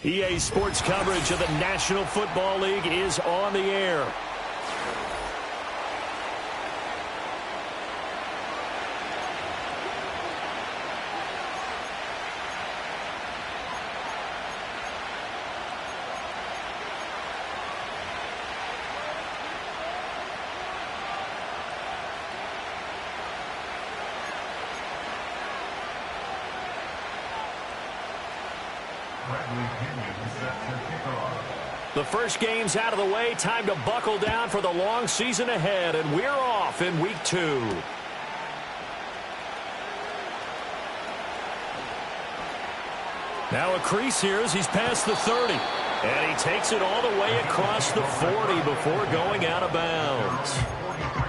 EA Sports coverage of the National Football League is on the air. The first game's out of the way. Time to buckle down for the long season ahead, and we're off in week 2. Now a crease here as he's past the 30. And he takes it all the way across the 40 before going out of bounds.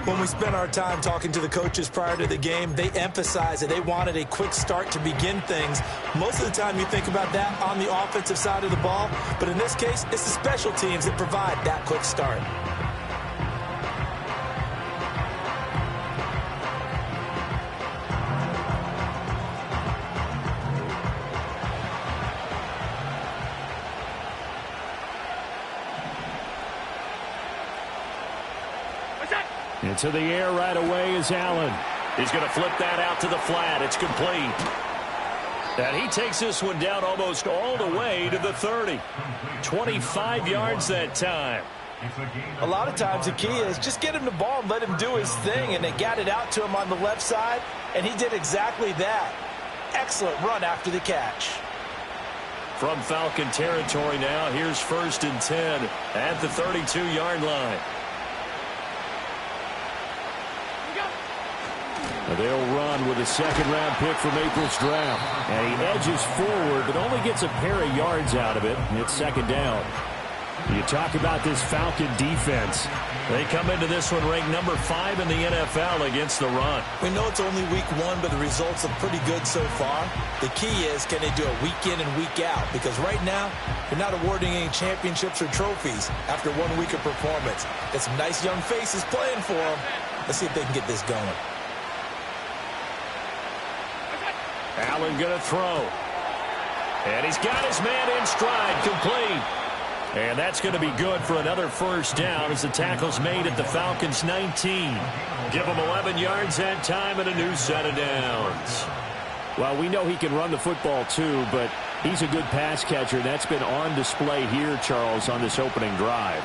When we spent our time talking to the coaches prior to the game, they emphasized that they wanted a quick start to begin things. Most of the time you think about that on the offensive side of the ball, but in this case, it's the special teams that provide that quick start. Into the air right away is Allen. He's going to flip that out to the flat. It's complete. And he takes this one down almost all the way to the 30. 25 yards that time. A lot of times the key is just get him the ball and let him do his thing, and they got it out to him on the left side, and he did exactly that. Excellent run after the catch. From Falcon territory now, here's 1st and 10 at the 32-yard line. They'll run with a second-round pick from April's draft. And he edges forward, but only gets a pair of yards out of it. It's second down. You talk about this Falcon defense. They come into this one ranked number 5 in the NFL against the run. We know it's only week 1, but the results are pretty good so far. The key is, can they do it week in and week out? Because right now, you're not awarding any championships or trophies after 1 week of performance. Got some nice young faces playing for them. Let's see if they can get this going. Allen going to throw. And he's got his man in stride, complete. And that's going to be good for another first down as the tackle's made at the Falcons' 19. Give him 11 yards that time and a new set of downs. Well, we know he can run the football too, but he's a good pass catcher. That's been on display here, Charles, on this opening drive.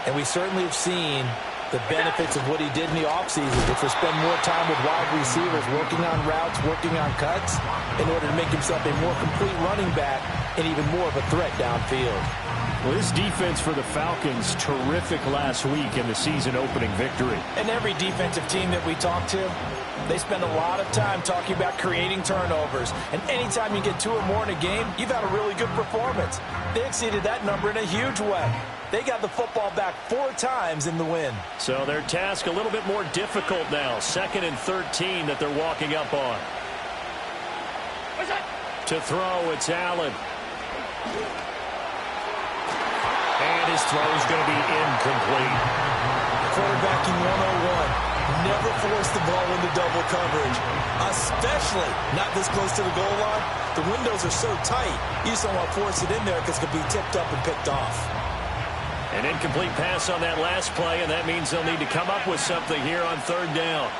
And we certainly have seen the benefits of what he did in the offseason, which was spend more time with wide receivers, working on routes, working on cuts, in order to make himself a more complete running back and even more of a threat downfield. Well, this defense for the Falcons, terrific last week in the season-opening victory. And every defensive team that we talk to, they spend a lot of time talking about creating turnovers. And anytime you get 2 or more in a game, you've had a really good performance. They exceeded that number in a huge way. They got the football back 4 times in the win. So their task a little bit more difficult now. 2nd and 13 that they're walking up on. To throw, it's Allen. And his throw is going to be incomplete. Quarterbacking 101. Never force the ball into double coverage, especially not this close to the goal line. The windows are so tight, you just don't want to force it in there because it could be tipped up and picked off. An incomplete pass on that last play, and that means they'll need to come up with something here on 3rd down.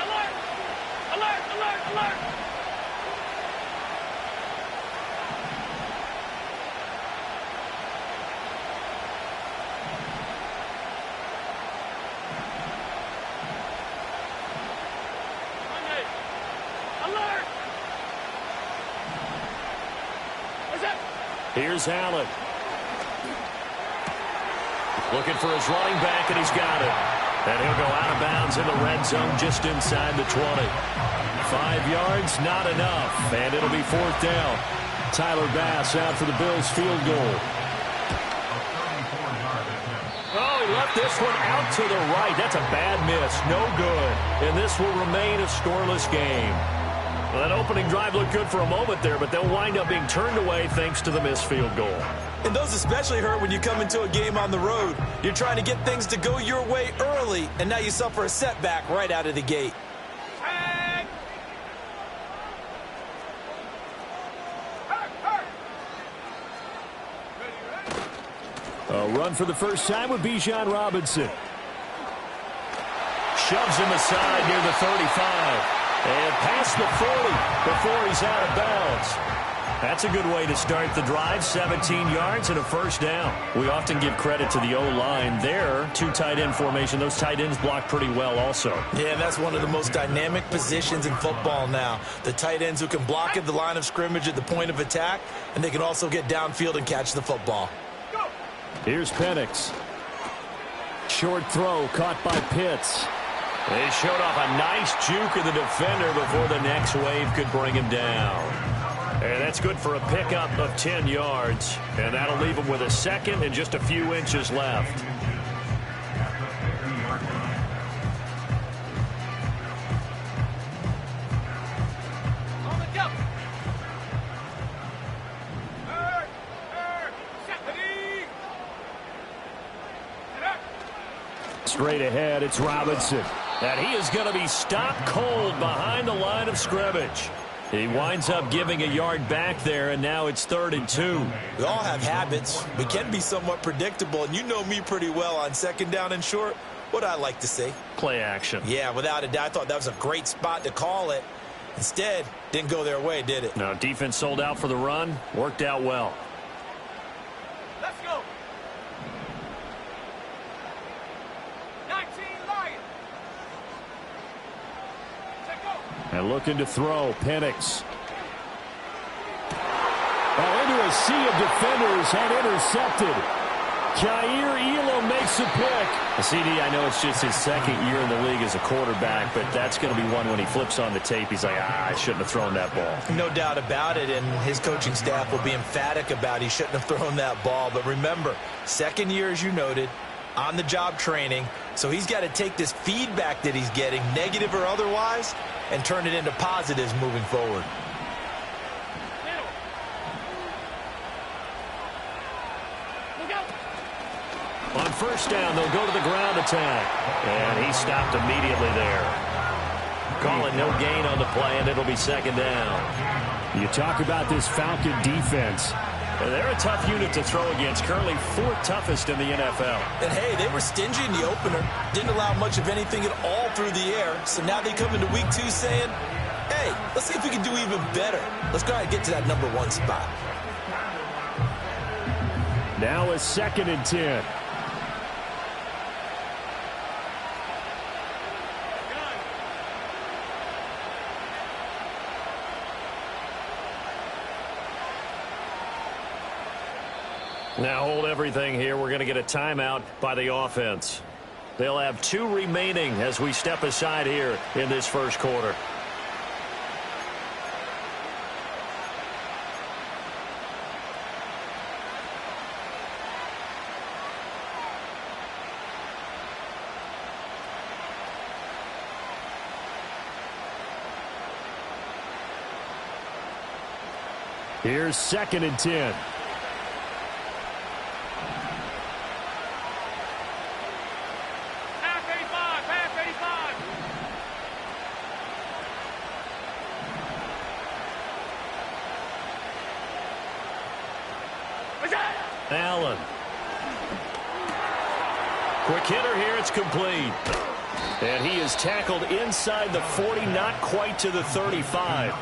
Alert! Alert! Alert! Alert! Alert! What's that? Here's Allen. Looking for his running back, and he's got it. And he'll go out of bounds in the red zone just inside the 20. 5 yards, not enough. And it'll be 4th down. Tyler Bass out for the Bills' field goal. Oh, he left this one out to the right. That's a bad miss. No good. And this will remain a scoreless game. Well, that opening drive looked good for a moment there, but they'll wind up being turned away thanks to the missed field goal. And those especially hurt when you come into a game on the road. You're trying to get things to go your way early, and now you suffer a setback right out of the gate. A run for the first time with Bijan Robinson. Shoves him aside near the 35. And past the 40 before he's out of bounds. That's a good way to start the drive. 17 yards and a first down. We often give credit to the O-line there. Two tight end formation. Those tight ends block pretty well also. Yeah, and that's one of the most dynamic positions in football now. The tight ends who can block at the line of scrimmage at the point of attack, and they can also get downfield and catch the football. Here's Penix. Short throw caught by Pitts. They showed off a nice juke of the defender before the next wave could bring him down. And that's good for a pickup of 10 yards. And that'll leave him with a second and just a few inches left. Straight ahead, it's Robinson. And he is going to be stopped cold behind the line of scrimmage. He winds up giving a yard back there, and now it's 3rd and 2. We all have habits. We can be somewhat predictable, and you know me pretty well on 2nd down and short. What I like to say? Play action. Yeah, without a doubt. I thought that was a great spot to call it. Instead, didn't go their way, did it? No, defense sold out for the run. Worked out well. Let's go. 19 Lions. Take go. And looking to throw, Penix. Into a sea of defenders and intercepted. Jair Elam makes a pick. CD, I know it's just his 2nd year in the league as a quarterback, but that's going to be one when he flips on the tape. He's like, I shouldn't have thrown that ball. No doubt about it, and his coaching staff will be emphatic about he shouldn't have thrown that ball. But remember, 2nd year, as you noted, on-the-job training. So he's got to take this feedback that he's getting, negative or otherwise, and turn it into positives moving forward. On first down, they'll go to the ground attack. And he stopped immediately there. Call it no gain on the play, and it'll be 2nd down. You talk about this Falcon defense. They're a tough unit to throw against, currently 4th toughest in the NFL. And, hey, they were stingy in the opener. Didn't allow much of anything at all through the air. So now they come into week 2 saying, hey, let's see if we can do even better. Let's go ahead and get to that number 1 spot. Now a 2nd and 10. Now hold everything here. We're going to get a timeout by the offense. They'll have 2 remaining as we step aside here in this first quarter. Here's 2nd and 10. Allen. Quick hitter here. It's complete. And he is tackled inside the 40, not quite to the 35.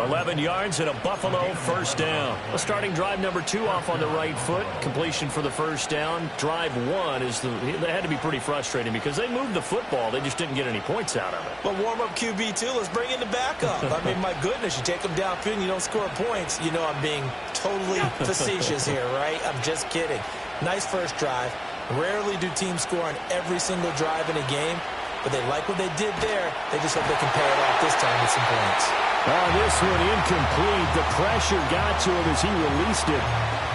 11 yards and a Buffalo first down. A starting drive number 2 off on the right foot. Completion for the first down. Drive 1 is that had to be pretty frustrating because they moved the football. They just didn't get any points out of it. But warm-up QB, too. Let's bring in the backup. I mean, my goodness, you take them downfield and you don't score points. You know I'm being totally facetious here, right? I'm just kidding. Nice first drive. Rarely do teams score on every single drive in a game, but they like what they did there. They just hope they can pay it off this time with some points. Oh, this one incomplete. The pressure got to him as he released it,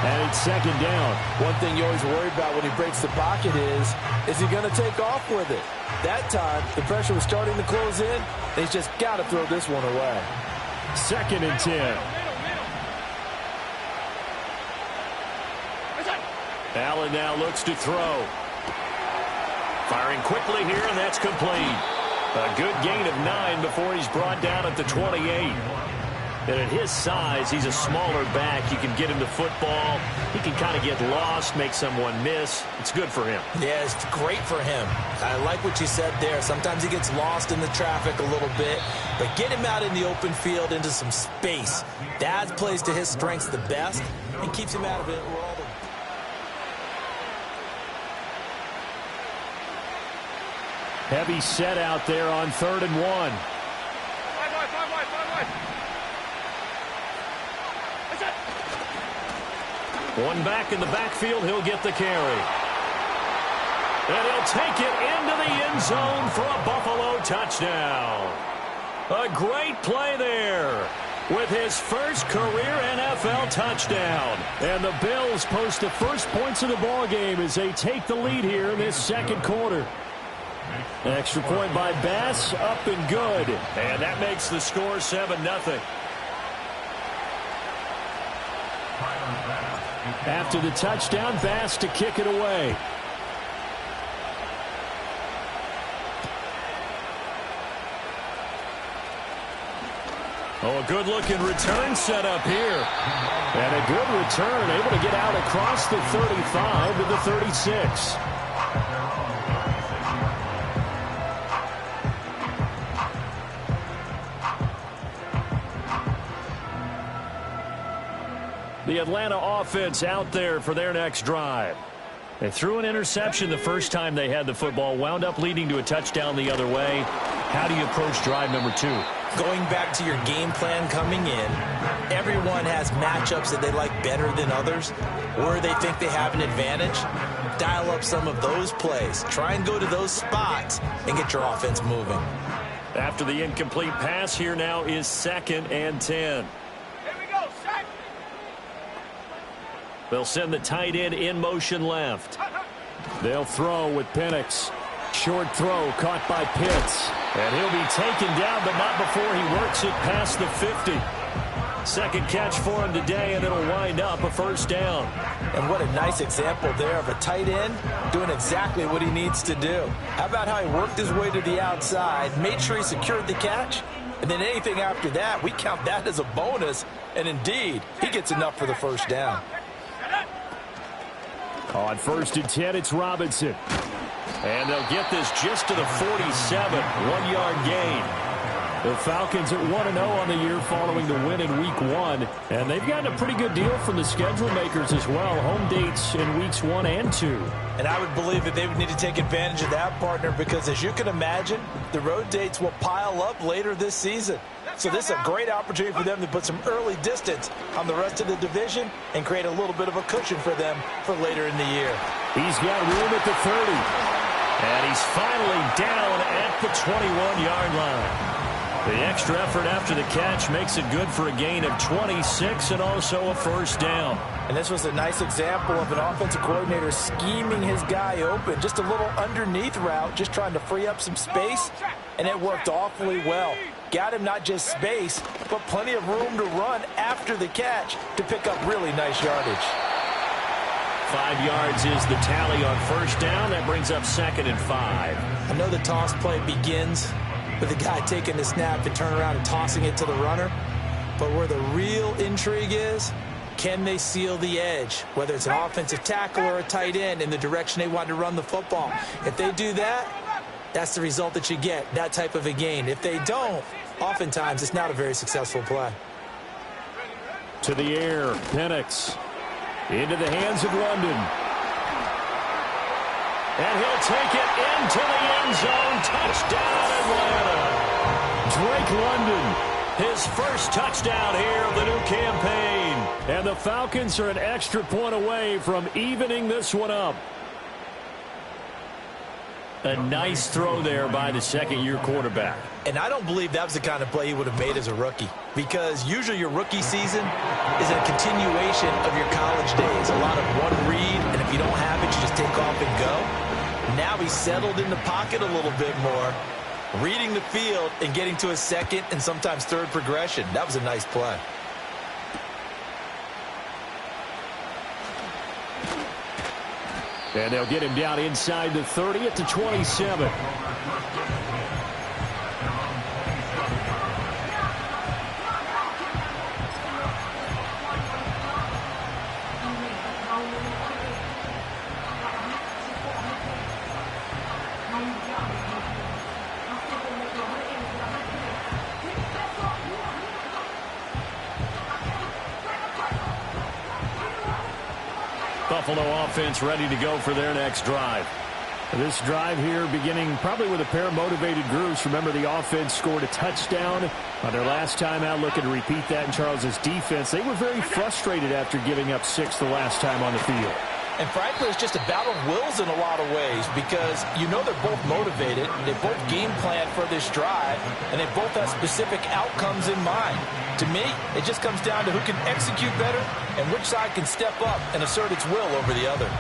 and it's 2nd down. One thing you always worry about when he breaks the pocket is he going to take off with it? That time, the pressure was starting to close in. He's just got to throw this one away. 2nd and 10. Allen now looks to throw. Firing quickly here, and that's complete. A good gain of 9 before he's brought down at the 28. And at his size, he's a smaller back. You can get him the football. He can kind of get lost, make someone miss. It's good for him. Yeah, it's great for him. I like what you said there. Sometimes he gets lost in the traffic a little bit, but get him out in the open field into some space. That plays to his strengths the best and keeps him out of it. Heavy set out there on 3rd and 1. Five wide. One back in the backfield, he'll get the carry. And he'll take it into the end zone for a Buffalo touchdown. A great play there with his first career NFL touchdown. And the Bills post the first points of the ballgame as they take the lead here in this second quarter. Extra point by Bass, up and good. And that makes the score 7-0. After the touchdown, Bass to kick it away. Oh, a good-looking return set up here. And a good return, able to get out across the 35 to the 36. The Atlanta offense out there for their next drive. They threw an interception the first time they had the football, wound up leading to a touchdown the other way. How do you approach drive number 2? Going back to your game plan coming in, everyone has matchups that they like better than others, or they think they have an advantage. Dial up some of those plays. Try and go to those spots and get your offense moving. After the incomplete pass, here now is 2nd and 10. They'll send the tight end in motion left. They'll throw with Penix. Short throw caught by Pitts. And he'll be taken down, but not before he works it past the 50. Second catch for him today, and it'll wind up a first down. And what a nice example there of a tight end doing exactly what he needs to do. How about how he worked his way to the outside, made sure he secured the catch, and then anything after that, we count that as a bonus. And indeed, he gets enough for the first down. On 1st and 10, it's Robinson. And they'll get this just to the 47, 1-yard gain. The Falcons at 1-0 on the year following the win in Week 1. And they've gotten a pretty good deal from the schedule makers as well. Home dates in Weeks 1 and 2. And I would believe that they would need to take advantage of that, partner, because as you can imagine, the road dates will pile up later this season. So this is a great opportunity for them to put some early distance on the rest of the division and create a little bit of a cushion for them for later in the year. He's got room at the 30. And he's finally down at the 21-yard line. The extra effort after the catch makes it good for a gain of 26 and also a first down. And this was a nice example of an offensive coordinator scheming his guy open. Just a little underneath route, just trying to free up some space, and it worked awfully well. Got him not just space, but plenty of room to run after the catch to pick up really nice yardage. 5 yards is the tally on first down. That brings up 2nd and 5. I know the toss play begins with the guy taking the snap and turn around and tossing it to the runner. But where the real intrigue is, can they seal the edge, whether it's an offensive tackle or a tight end, in the direction they want to run the football? If they do that, that's the result that you get, that type of a gain. If they don't, oftentimes it's not a very successful play. To the air, Penix. Into the hands of London. And he'll take it into the end zone. Touchdown, Atlanta. Drake London, his first touchdown here of the new campaign. And the Falcons are an extra point away from evening this one up. A nice throw there by the second-year quarterback. And I don't believe that was the kind of play he would have made as a rookie, because usually your rookie season is a continuation of your college days. A lot of one read, and if you don't have it, you just take off and go. Now he's settled in the pocket a little bit more, reading the field and getting to a second and sometimes third progression. That was a nice play. And they'll get him down inside the 30 at the 27. Buffalo offense ready to go for their next drive. This drive here beginning probably with a pair of motivated groups. Remember, the offense scored a touchdown on their last time out, looking to repeat that in Charles' defense. They were very frustrated after giving up 6 the last time on the field. And frankly, it's just a battle of wills in a lot of ways because you know they're both motivated. They both game plan for this drive, and they both have specific outcomes in mind. To me, it just comes down to who can execute better and which side can step up and assert its will over the other.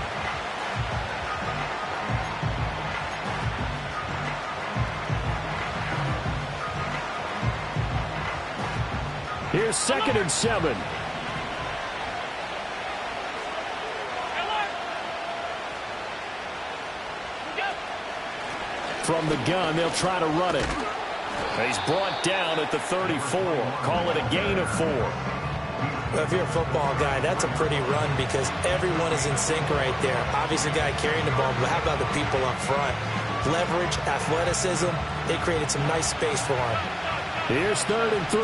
Here's 2nd and 7. From the gun, they'll try to run it. He's brought down at the 34. Call it a gain of 4. Well, if you're a football guy, that's a pretty run because everyone is in sync right there. Obviously, the guy carrying the ball, but how about the people up front? Leverage, athleticism, they created some nice space for him. Here's 3rd and 3.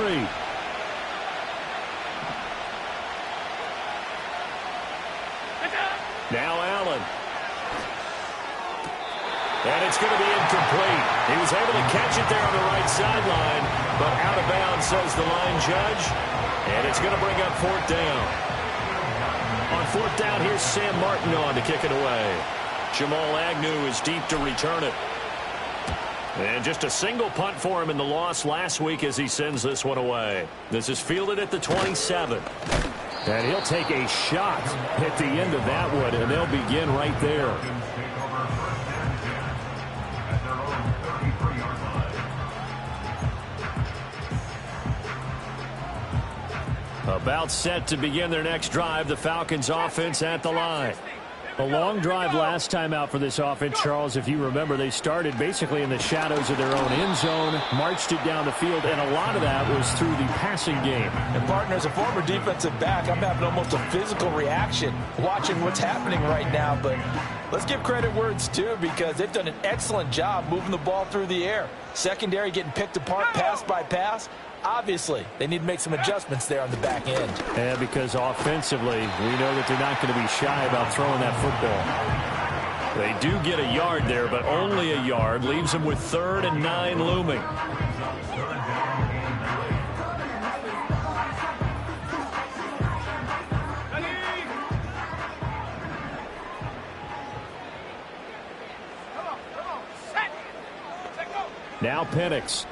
Now Allen. And it's going to be incomplete. He was able to catch it there on the right sideline, but out of bounds, says the line judge. And it's going to bring up 4th down. On 4th down, here's Sam Martin on to kick it away. Jamal Agnew is deep to return it. And just a single punt for him in the loss last week as he sends this one away. This is fielded at the 27. And he'll take a shot at the end of that one, and they'll begin right there. About set to begin their next drive, the Falcons offense at the line. A long drive last time out for this offense, Charles. If you remember, they started basically in the shadows of their own end zone, marched it down the field, and a lot of that was through the passing game. And, partner, as a former defensive back, I'm having almost a physical reaction watching what's happening right now. But let's give credit where it's due because they've done an excellent job moving the ball through the air. Secondary getting picked apart pass by pass. Obviously, they need to make some adjustments there on the back end. Yeah, because offensively, we know that they're not going to be shy about throwing that football. They do get a yard there, but only a yard. Leaves them with 3rd and 9 looming. Now Penix.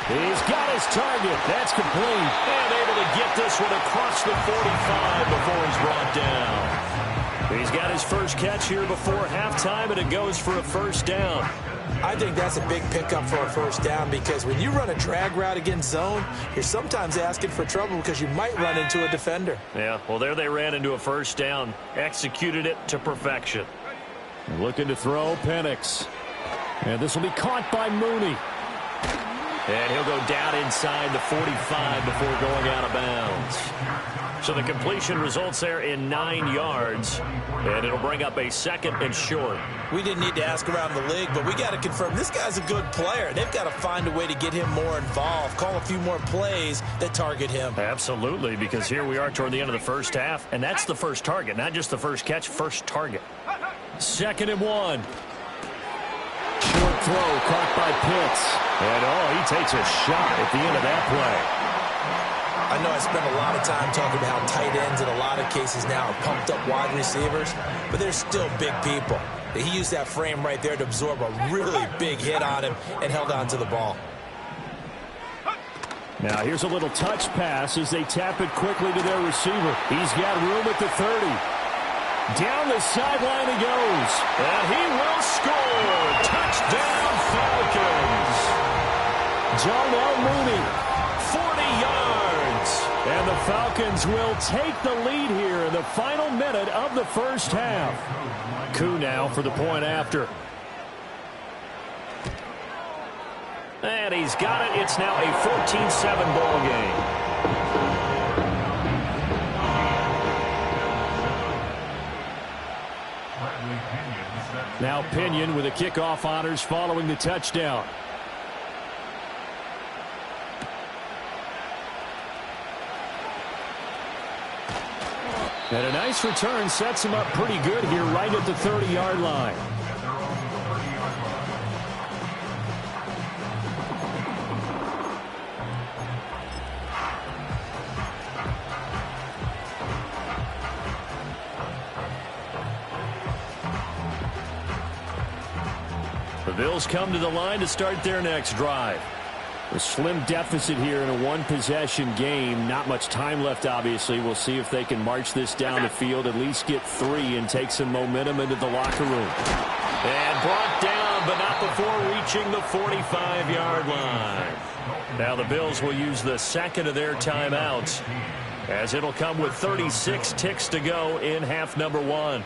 He's got his target. That's complete. And able to get this one across the 45 before he's brought down. He's got his first catch here before halftime, and it goes for a 1st down. I think that's a big pickup for a 1st down because when you run a drag route against zone, you're sometimes asking for trouble because you might run into a defender. Yeah, well, there they ran into a 1st down. Executed it to perfection. Looking to throw, Penix. And this will be caught by Mooney. And he'll go down inside the 45 before going out of bounds. So the completion results there in 9 yards. And it'll bring up a 2nd and short. We didn't need to ask around the league, but we got to confirm this guy's a good player. They've got to find a way to get him more involved, call a few more plays that target him. Absolutely, because here we are toward the end of the 1st half, and that's the first target, not just the first catch, first target. 2nd and 1. Short throw caught by Pitts. And, he takes a shot at the end of that play. I know I spent a lot of time talking about how tight ends in a lot of cases now are pumped up wide receivers, but they're still big people. He used that frame right there to absorb a really big hit on him and held on to the ball. Now here's a little touch pass as they tap it quickly to their receiver. He's got room at the 30. Down the sideline he goes. And he will score. Touchdown Falcons. Darnell Mooney, 40 yards. And the Falcons will take the lead here in the final minute of the 1st half. Koo now for the point after. And he's got it. It's now a 14-7 ball game. Now Pinion with the kickoff honors following the touchdown. And a nice return sets him up pretty good here right at the 30-yard line. The Bills come to the line to start their next drive. A slim deficit here in a one-possession game. Not much time left, obviously. We'll see if they can march this down the field, at least get 3, and take some momentum into the locker room. And brought down, but not before reaching the 45-yard line. Now the Bills will use the second of their timeouts, as it'll come with 36 ticks to go in half number 1.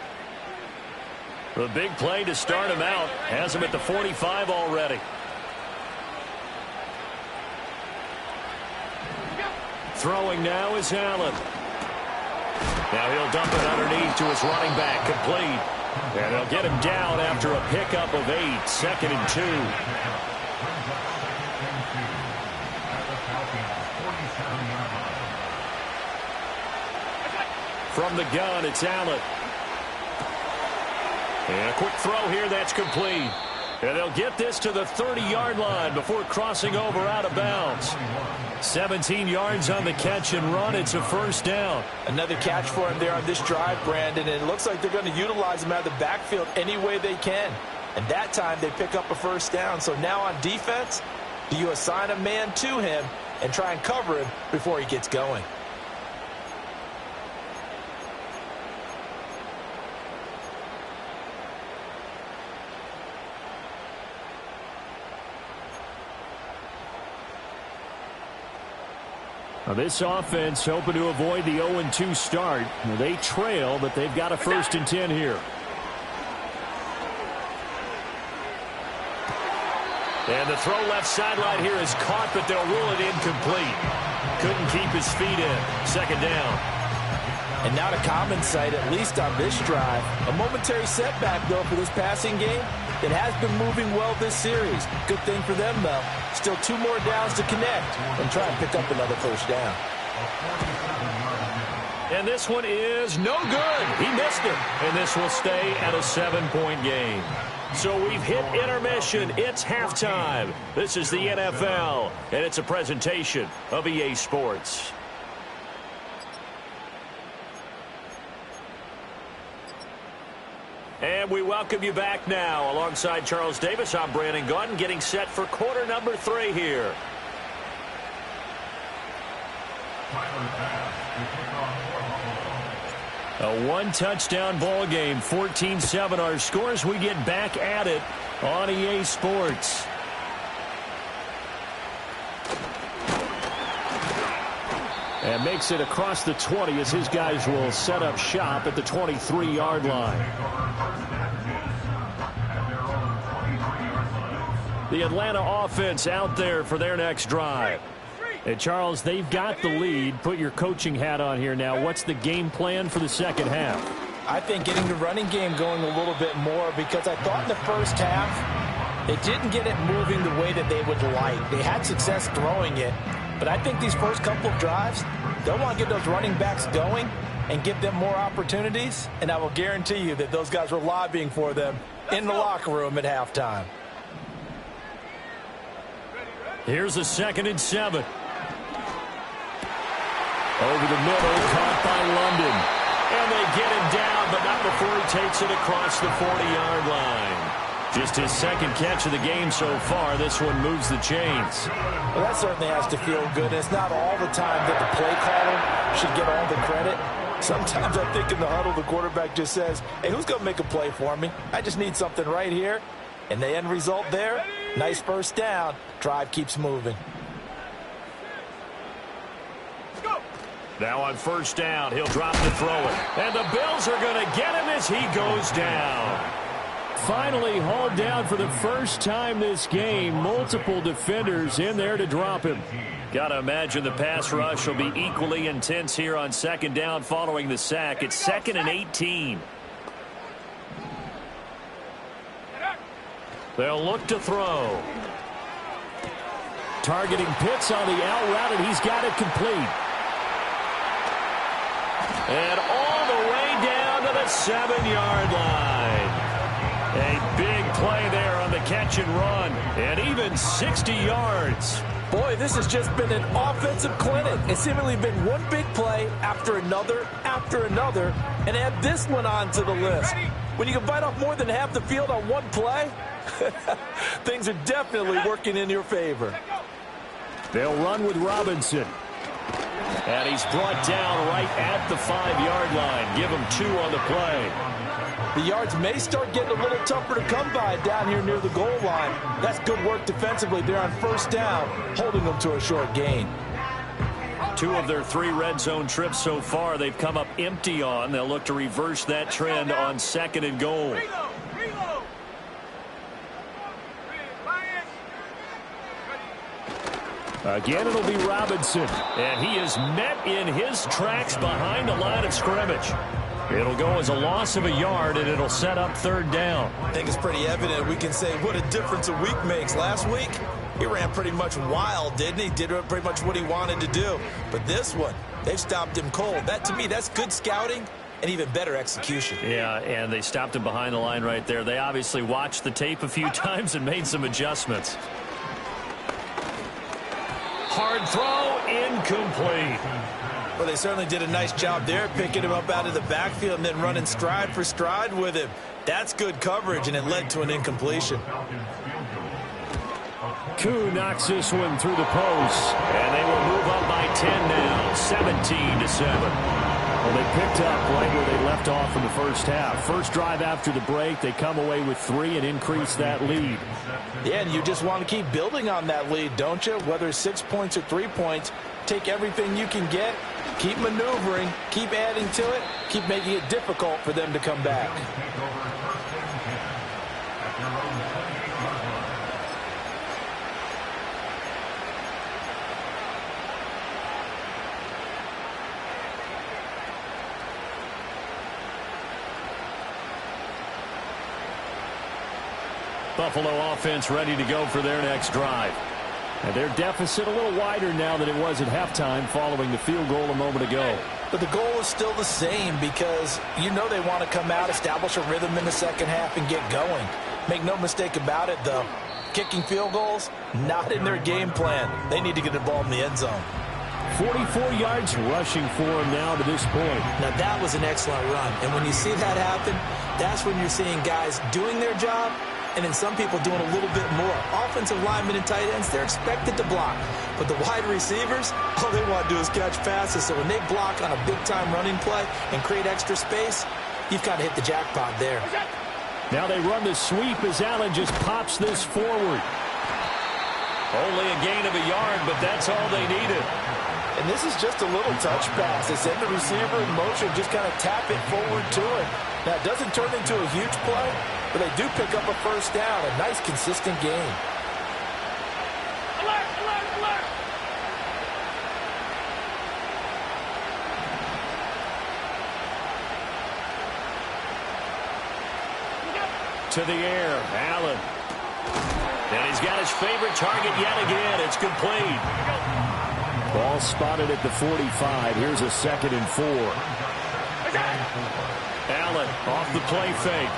The big play to start him out has him at the 45 already. Throwing now is Allen. Now he'll dump it underneath to his running back, complete. And they'll get him down after a pickup of 8, 2nd and 2. From the gun, it's Allen. And a quick throw here, that's complete. And they'll get this to the 30-yard line before crossing over out of bounds. 17 yards on the catch and run. It's a first down. Another catch for him there on this drive, Brandon. And it looks like they're going to utilize him out of the backfield any way they can. And that time they pick up a first down. So now on defense, do you assign a man to him and try and cover him before he gets going? Now this offense hoping to avoid the 0-2 start. They trail, but they've got a 1st and 10 here. And the throw left sideline here is caught, but they'll rule it incomplete. Couldn't keep his feet in. 2nd down. And not a common sight, at least on this drive. A momentary setback, though, for this passing game. It has been moving well this series. Good thing for them, though. Still 2 more downs to connect and try and pick up another first down. And this one is no good. He missed it. And this will stay at a 7-point game. So we've hit intermission. It's halftime. This is the NFL, and it's a presentation of EA Sports. And we welcome you back now. Alongside Charles Davis, I'm Brandon Gaudin, getting set for quarter number 3 here. A one-touchdown ball game, 14-7 our scores. We get back at it on EA Sports. And makes it across the 20 as his guys will set up shop at the 23-yard line. The Atlanta offense out there for their next drive. And Charles, they've got the lead. Put your coaching hat on here now. What's the game plan for the second half? I think getting the running game going a little bit more, because I thought in the first half they didn't get it moving the way that they would like. They had success throwing it. But I think these first couple of drives, they'll want to get those running backs going and give them more opportunities. And I will guarantee you that those guys were lobbying for them in the locker room at halftime. Here's a 2nd and 7. Over the middle, caught by London. And they get him down, but not before he takes it across the 40-yard line. Just his 2nd catch of the game so far. This one moves the chains. Well, that certainly has to feel good. It's not all the time that the play caller should get all the credit. Sometimes I think in the huddle, the quarterback just says, hey, who's going to make a play for me? I just need something right here. And the end result there, nice first down. Drive keeps moving. Now on first down, he'll drop to throw it. And the Bills are going to get him as he goes down. Finally hauled down for the first time this game. Multiple defenders in there to drop him. Got to imagine the pass rush will be equally intense here on 2nd down following the sack. It's 2nd and 18. They'll look to throw. Targeting Pitts on the out route, and he's got it complete. And all the to the 7-yard line. A big play there on the catch and run, and even 60 yards. Boy, this has just been an offensive clinic. It's seemingly been one big play after another, and add this one on to the list. When you can bite off more than half the field on one play, things are definitely working in your favor. They'll run with Robinson. And he's brought down right at the 5-yard line. Give him 2 on the play. The yards may start getting a little tougher to come by down here near the goal line. That's good work defensively there on first down, holding them to a short gain. 2 of their 3 red zone trips so far they've come up empty on. They'll look to reverse that trend on 2nd and goal. Reload. Again, it'll be Robinson. And he is met in his tracks behind the line of scrimmage. It'll go as a loss of a yard, and it'll set up 3rd down. I think it's pretty evident. We can say what a difference a week makes. Last week, he ran pretty much wild, didn't he? Did pretty much what he wanted to do. But this one, they've stopped him cold. That, to me, that's good scouting and even better execution. Yeah, and they stopped him behind the line right there. They obviously watched the tape a few times and made some adjustments. Hard throw, incomplete. Well, they certainly did a nice job there, picking him up out of the backfield and then running stride for stride with him. That's good coverage, and it led to an incompletion. Koo knocks this one through the post, and they will move up by 10 now, 17-7. Well, they picked up right where they left off in the first half. First drive after the break, they come away with 3 and increase that lead. Yeah, and you just want to keep building on that lead, don't you? Whether it's 6 points or 3 points, take everything you can get, keep maneuvering, keep adding to it, keep making it difficult for them to come back. Buffalo offense ready to go for their next drive. And their deficit a little wider now than it was at halftime following the field goal a moment ago. But the goal is still the same because you know they want to come out, establish a rhythm in the second half, and get going. Make no mistake about it, though. Kicking field goals, not in their game plan. They need to get involved in the end zone. 44 yards rushing for him now to this point. Now, that was an excellent run. And when you see that happen, that's when you're seeing guys doing their job and then some people doing a little bit more. Offensive linemen and tight ends, they're expected to block. But the wide receivers, all they want to do is catch passes. So when they block on a big-time running play and create extra space, you've kind of hit the jackpot there. Now they run the sweep as Allen just pops this forward. Only a gain of a yard, but that's all they needed. And this is just a little touch pass. They send the receiver in motion, just kind of tap it forward to him. Now, it doesn't turn into a huge play, but they do pick up a first down. A nice, consistent gain. Alert, alert, alert! To the air, Allen. And he's got his favorite target yet again. It's complete. Ball spotted at the 45. Here's a 2nd and 4. Allen off the play fake.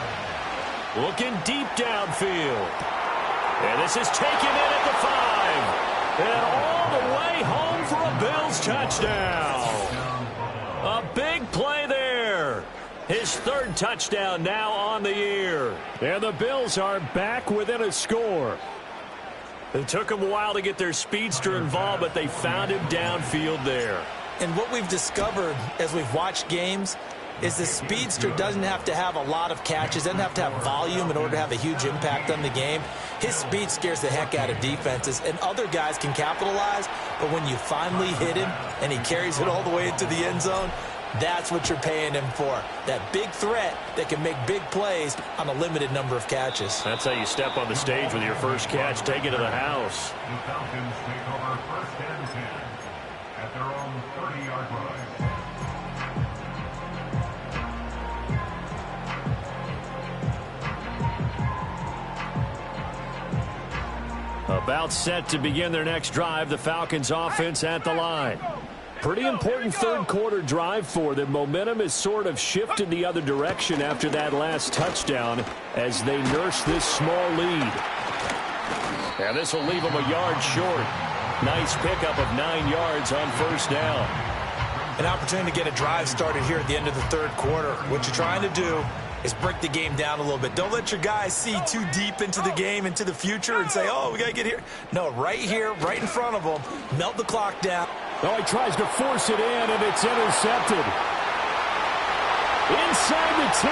Looking deep downfield. And this is taken in at the 5. And all the way home for a Bills touchdown. A big play there. His 3rd touchdown now on the year. And the Bills are back within a score. It took them a while to get their speedster involved, but they found him downfield there. And what we've discovered as we've watched games is the speedster doesn't have to have a lot of catches, doesn't have to have volume in order to have a huge impact on the game. His speed scares the heck out of defenses, and other guys can capitalize, but when you finally hit him and he carries it all the way into the end zone, that's what you're paying him for. That big threat that can make big plays on a limited number of catches. That's how you step on the stage with your first catch, take it to the house. The Falcons take over 1st and 10 at their own 30-yard line. About set to begin their next drive, the Falcons offense at the line. Pretty important third quarter drive for them. Momentum has sort of shifted the other direction after that last touchdown as they nurse this small lead. And this will leave them a yard short. Nice pickup of 9 yards on first down. An opportunity to get a drive started here at the end of the third quarter. What you're trying to do is break the game down a little bit. Don't let your guys see too deep into the game, into the future, and say, oh, we got to get here. No, right here, right in front of them, melt the clock down. Oh, he tries to force it in, and it's intercepted. Inside the 10,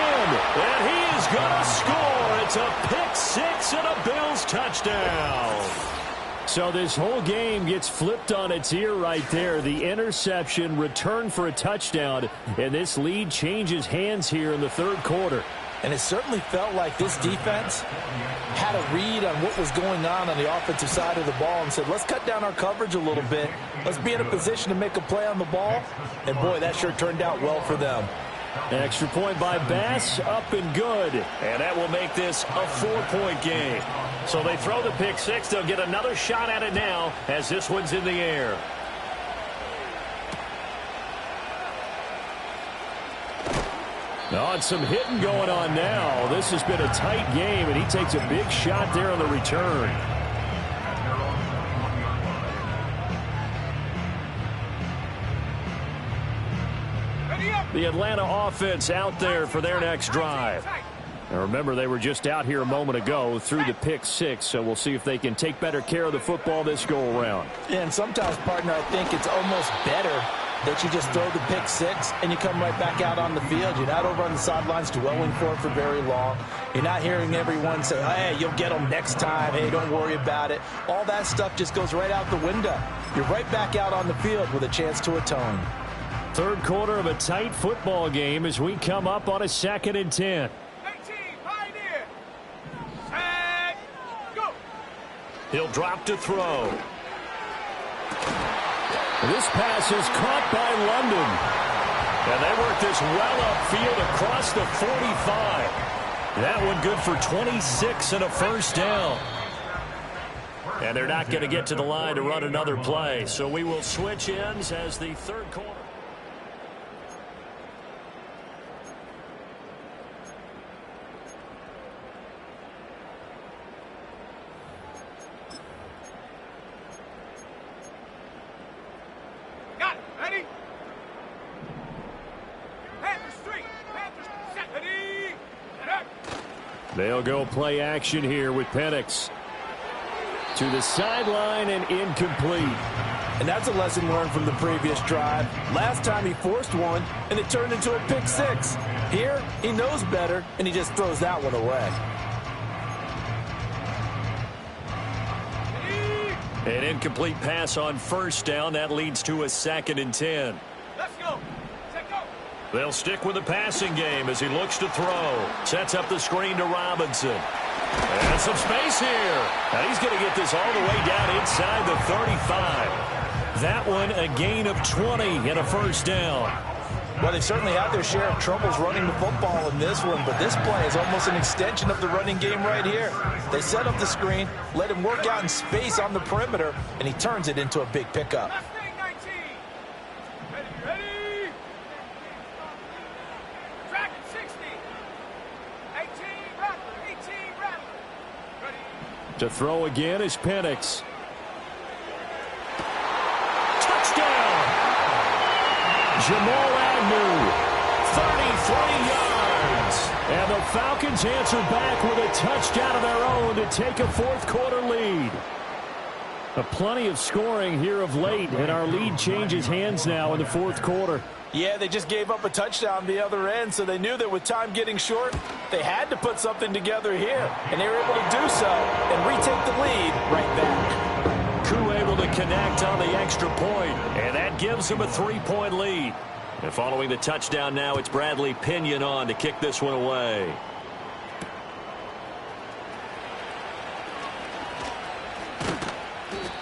and he is going to score. It's a pick six and a Bills touchdown. So this whole game gets flipped on its ear right there. The interception, return for a touchdown, and this lead changes hands here in the third quarter. And it certainly felt like this defense had a read on what was going on the offensive side of the ball and said, let's cut down our coverage a little bit. Let's be in a position to make a play on the ball. And, boy, that sure turned out well for them. Extra point by Bass, up and good. And that will make this a 4-point game. So they throw the pick six. They'll get another shot at it now as this one's in the air. Oh, and some hitting going on now. This has been a tight game, and he takes a big shot there on the return. The Atlanta offense out there for their next drive. Now remember, they were just out here a moment ago through the pick six, so we'll see if they can take better care of the football this go-around. And sometimes, partner, I think it's almost better that you just throw the pick six and you come right back out on the field. You're not over on the sidelines dwelling for it for very long. You're not hearing everyone say, hey, you'll get them next time. Hey, don't worry about it. All that stuff just goes right out the window. You're right back out on the field with a chance to atone. Third quarter of a tight football game as we come up on a 2nd and 10. 18, pioneer. Set, go. He'll drop to throw. This pass is caught by London. And they work this well upfield across the 45. That one good for 26 and a first down. And they're not going to get to the line to run another play. So we will switch ends as the third quarter. They'll go play action here with Penix. To the sideline and incomplete. And that's a lesson learned from the previous drive. Last time he forced one, and it turned into a pick six. Here, he knows better, and he just throws that one away. An incomplete pass on first down. That leads to a 2nd and 10. Let's go. They'll stick with the passing game as he looks to throw. Sets up the screen to Robinson. And some space here. And he's going to get this all the way down inside the 35. That one a gain of 20 and a first down. Well, they certainly had their share of troubles running the football in this one, but this play is almost an extension of the running game right here. They set up the screen, let him work out in space on the perimeter, and he turns it into a big pickup. To throw again is Penix. Touchdown! Jamal Agnew, 33 yards. And the Falcons answer back with a touchdown of their own to take a fourth quarter lead. Plenty of scoring here of late, and our lead changes hands now in the fourth quarter. Yeah, they just gave up a touchdown the other end, so they knew that with time getting short, they had to put something together here, and they were able to do so and retake the lead right back. Koo able to connect on the extra point, and that gives them a 3-point lead. And following the touchdown now, it's Bradley Pinion on to kick this one away.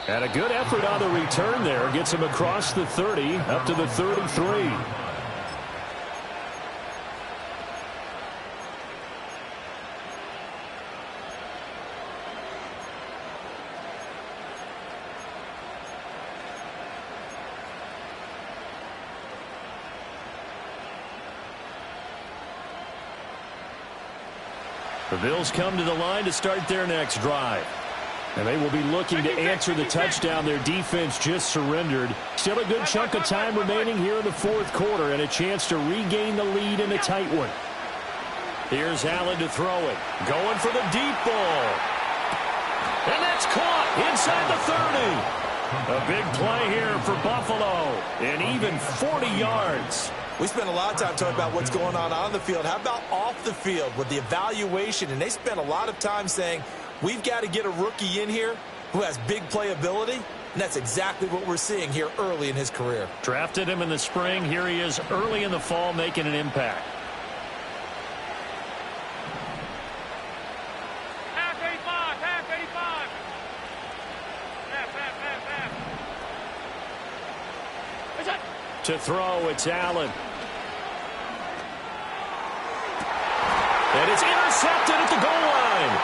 And a good effort on the return there. Gets him across the 30, up to the 33. The Bills come to the line to start their next drive. And they will be looking to answer the touchdown their defense just surrendered. Still a good chunk of time remaining here in the fourth quarter and a chance to regain the lead in a tight one. Here's Allen to throw it. Going for the deep ball. And that's caught inside the 30. A big play here for Buffalo. And even 40 yards. We spent a lot of time talking about what's going on the field. How about off the field with the evaluation? And they spent a lot of time saying, we've got to get a rookie in here who has big playability. And that's exactly what we're seeing here early in his career. Drafted him in the spring. Here he is early in the fall making an impact. Half 85, half 85. Half. Is that? To throw, it's Allen. And it's intercepted at the goal line.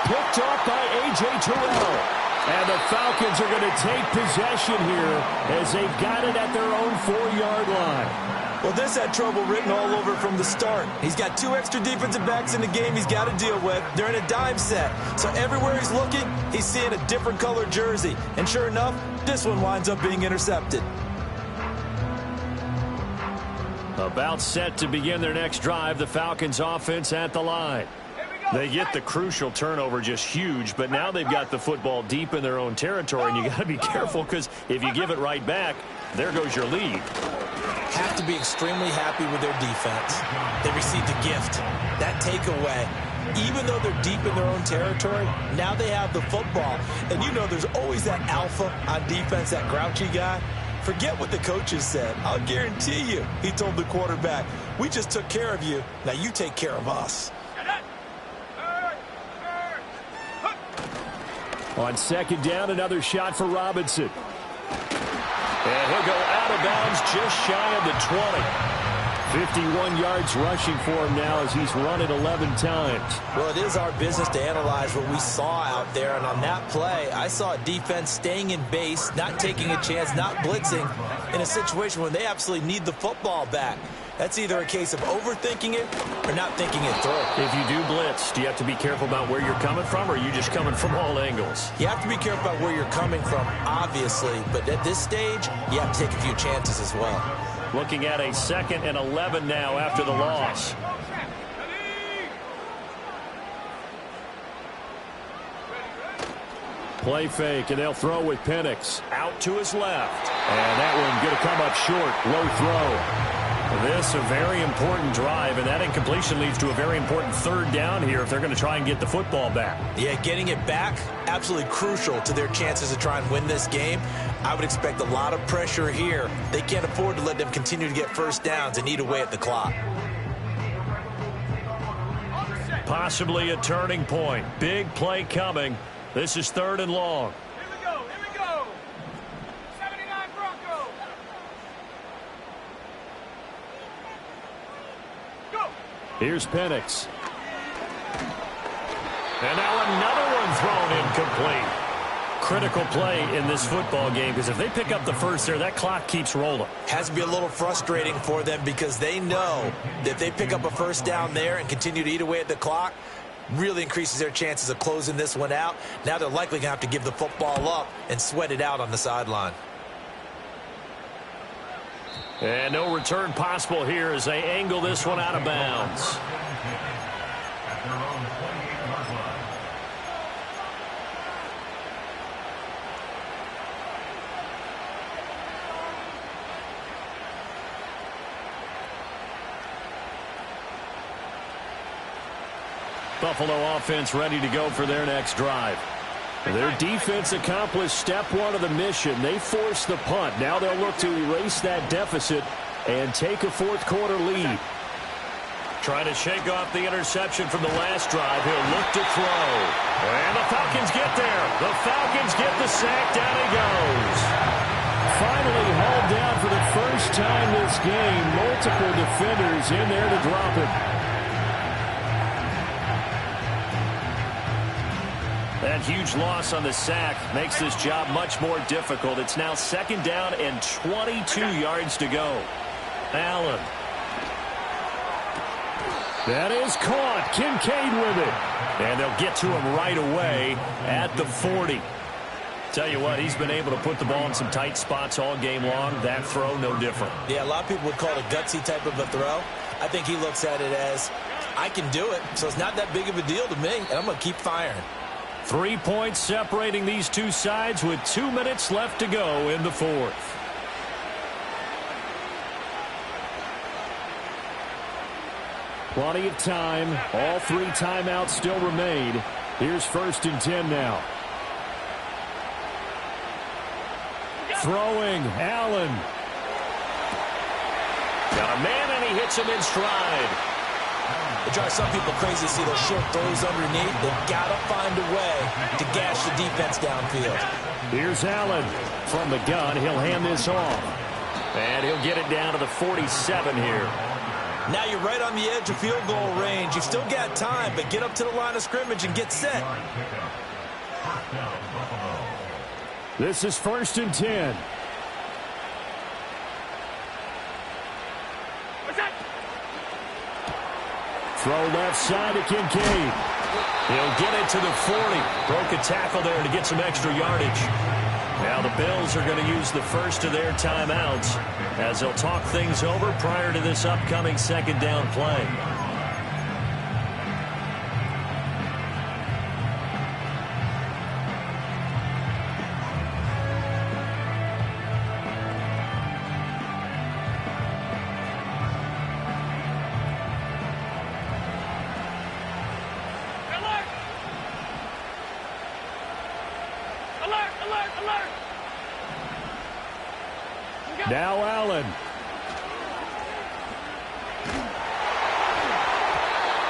Picked off by A.J. Terrell. And the Falcons are going to take possession here as they've got it at their own 4-yard line. Well, this had trouble written all over from the start. He's got 2 extra defensive backs in the game he's got to deal with. They're in a dime set. So everywhere he's looking, he's seeing a different color jersey. And sure enough, this one winds up being intercepted. About set to begin their next drive, the Falcons offense at the line. They get the crucial turnover, just huge, but now they've got the football deep in their own territory, and you got to be careful because if you give it right back, there goes your lead. Have to be extremely happy with their defense. They received a gift. That takeaway, even though they're deep in their own territory, now they have the football. And you know there's always that alpha on defense, that grouchy guy. Forget what the coaches said. I'll guarantee you, he told the quarterback, we just took care of you. Now you take care of us. On second down, another shot for Robinson. And he'll go out of bounds just shy of the 20. 51 yards rushing for him now as he's run it 11 times. Well, it is our business to analyze what we saw out there. And on that play, I saw a defense staying in base, not taking a chance, not blitzing in a situation when they absolutely need the football back. That's either a case of overthinking it or not thinking it through. If you do blitz, do you have to be careful about where you're coming from, or are you just coming from all angles? You have to be careful about where you're coming from, obviously. But at this stage, you have to take a few chances as well. Looking at a 2nd and 11 now after the loss. Play fake, and they'll throw with Penix. Out to his left. And that one going to come up short. Low throw. This a very important drive, and that incompletion leads to a very important 3rd down here if they're going to try and get the football back. Yeah, getting it back, absolutely crucial to their chances to try and win this game. I would expect a lot of pressure here. They can't afford to let them continue to get first downs and eat away at the clock. Possibly a turning point. Big play coming. This is 3rd and long. Here we go, here we go. 79 Broncos. Go. Here's Penix. And now another one thrown incomplete. Critical play in this football game because if they pick up the first there, that clock keeps rolling. Has to be a little frustrating for them because they know that if they pick up a first down there and continue to eat away at the clock, really increases their chances of closing this one out. Now they're likely going to have to give the football up and sweat it out on the sideline. And no return possible here as they angle this one out of bounds. Buffalo offense ready to go for their next drive. Their defense accomplished step 1 of the mission. They forced the punt. Now they'll look to erase that deficit and take a 4th quarter lead. Trying to shake off the interception from the last drive. He'll look to throw. And the Falcons get there. The Falcons get the sack. Down he goes. Finally hauled down for the first time this game. Multiple defenders in there to drop it. That huge loss on the sack makes this job much more difficult. It's now 2nd down and 22 yards to go. Allen. That is caught. Kincaid with it. And they'll get to him right away at the 40. Tell you what, he's been able to put the ball in some tight spots all game long. That throw, no different. Yeah, a lot of people would call it a gutsy type of a throw. I think he looks at it as, I can do it, so it's not that big of a deal to me, and I'm going to keep firing. 3 points separating these two sides with 2 minutes left to go in the fourth. Plenty of time. All 3 timeouts still remain. Here's 1st and 10 now. Throwing, Allen. Got a man, and he hits him in stride. It drives some people crazy to see those short throws underneath. They've got to find a way to gash the defense downfield. Here's Allen. From the gun, he'll hand this off. And he'll get it down to the 47 here. Now you're right on the edge of field goal range. You've still got time, but get up to the line of scrimmage and get set. This is 1st and 10. Throw left side to Kincaid. He'll get it to the 40. Broke a tackle there to get some extra yardage. Now the Bills are going to use the first of their timeouts as they'll talk things over prior to this upcoming 2nd down play. Now Allen.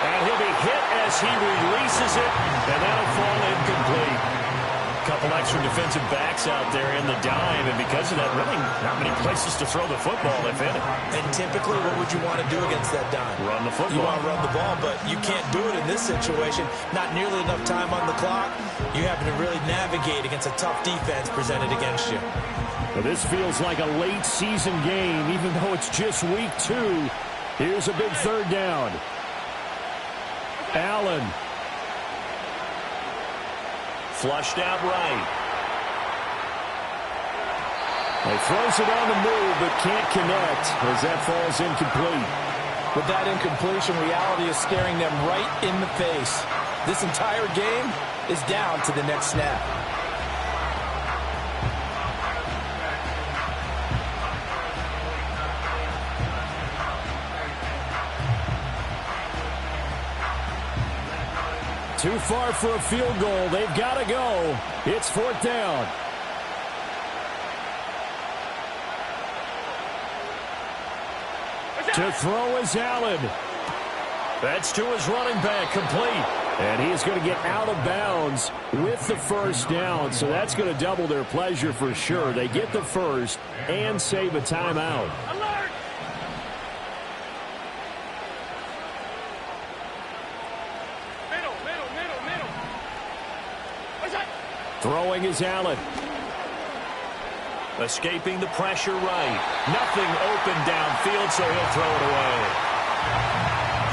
And he'll be hit as he releases it, and that'll fall incomplete. A couple extra defensive backs out there in the dime, and because of that, really not many places to throw the football, if any. And typically, what would you want to do against that dime? Run the football. You want to run the ball, but you can't do it in this situation. Not nearly enough time on the clock. You having to really navigate against a tough defense presented against you. Well, this feels like a late season game, even though it's just week 2. Here's a big 3rd down. Allen. Flushed out right. He throws it on the move, but can't connect as that falls incomplete. With that incompletion, reality is staring them right in the face. This entire game is down to the next snap. Too far for a field goal. They've got to go. It's 4th down. To throw is Allen. That's to his running back, complete. And he is going to get out of bounds with the 1st down, so that's going to double their pleasure for sure. They get the 1st and save a timeout. Alert! Middle. What's that? Throwing is Allen. Escaping the pressure right. Nothing open downfield, so he'll throw it away.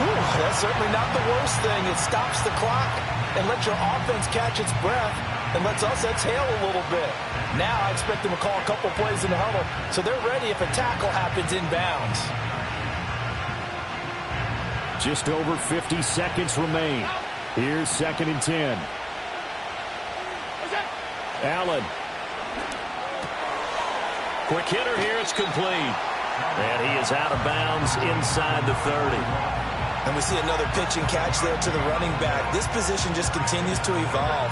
Whew, that's certainly not the worst thing. It stops the clock and lets your offense catch its breath and lets us exhale a little bit. Now I expect them to call a couple plays in the huddle so they're ready if a tackle happens inbounds. Just over 50 seconds remain. Here's 2nd and 10. What's that? Allen. Quick hitter here, it's complete. And he is out of bounds inside the 30. And we see another pitch and catch there to the running back. This position just continues to evolve.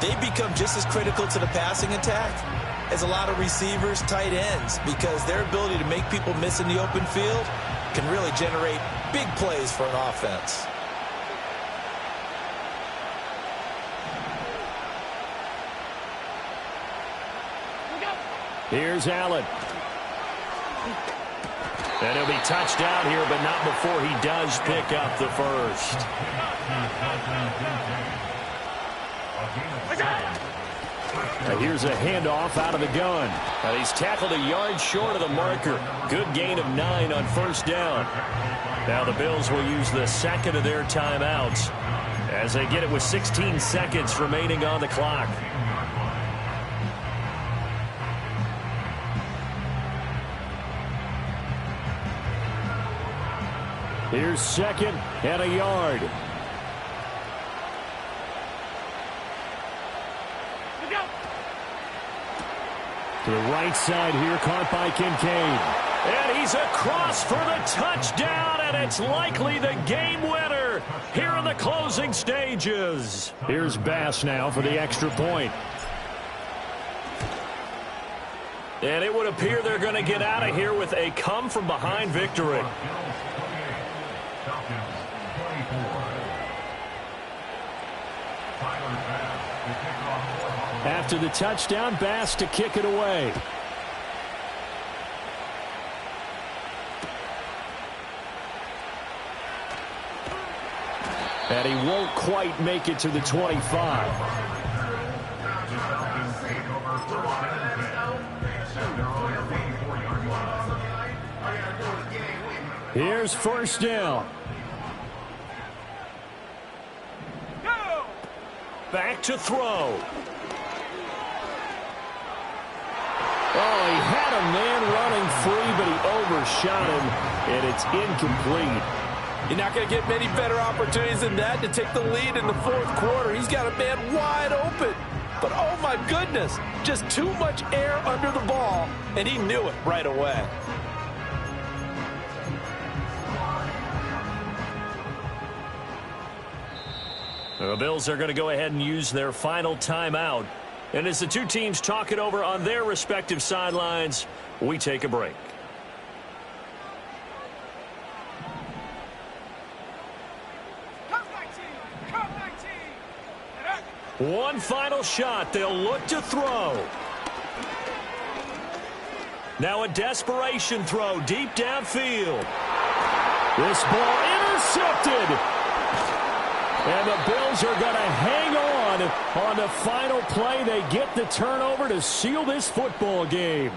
They become just as critical to the passing attack as a lot of receivers, tight ends, because their ability to make people miss in the open field can really generate big plays for an offense. Here's Allen. And he'll be touched out here, but not before he does pick up the 1st. And here's a handoff out of the gun. And he's tackled a yard short of the marker. Good gain of 9 on 1st down. Now the Bills will use the second of their timeouts as they get it with 16 seconds remaining on the clock. Here's second and a yard. To the right side here, caught by Kincaid. And he's across for the touchdown, and it's likely the game winner here in the closing stages. Here's Bass now for the extra point. And it would appear they're going to get out of here with a come-from-behind victory. After the touchdown, Bass to kick it away. And he won't quite make it to the 25. Here's first down. Back to throw. Oh, he had a man running free, but he overshot him, and it's incomplete. You're not going to get many better opportunities than that to take the lead in the fourth quarter. He's got a man wide open. But, oh, my goodness, just too much air under the ball, and he knew it right away. The Bills are going to go ahead and use their final timeout. And as the two teams talk it over on their respective sidelines, we take a break. One final shot. They'll look to throw. Now a desperation throw deep downfield. This ball intercepted. And the Bills are going to hang on the final play. They get the turnover to seal this football game.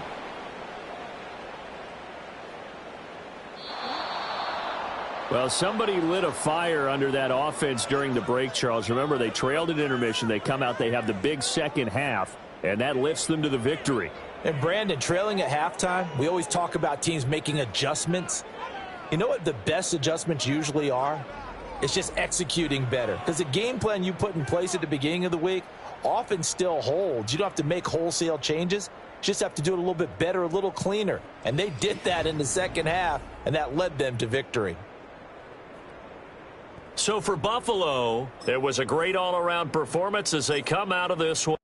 Well, somebody lit a fire under that offense during the break, Charles. Remember, they trailed at intermission. They come out, they have the big second half, and that lifts them to the victory. And, Brandon, trailing at halftime, we always talk about teams making adjustments. You know what the best adjustments usually are? It's just executing better. Because the game plan you put in place at the beginning of the week often still holds. You don't have to make wholesale changes. You just have to do it a little bit better, a little cleaner. And they did that in the second half, and that led them to victory. So for Buffalo, it was a great all-around performance as they come out of this one.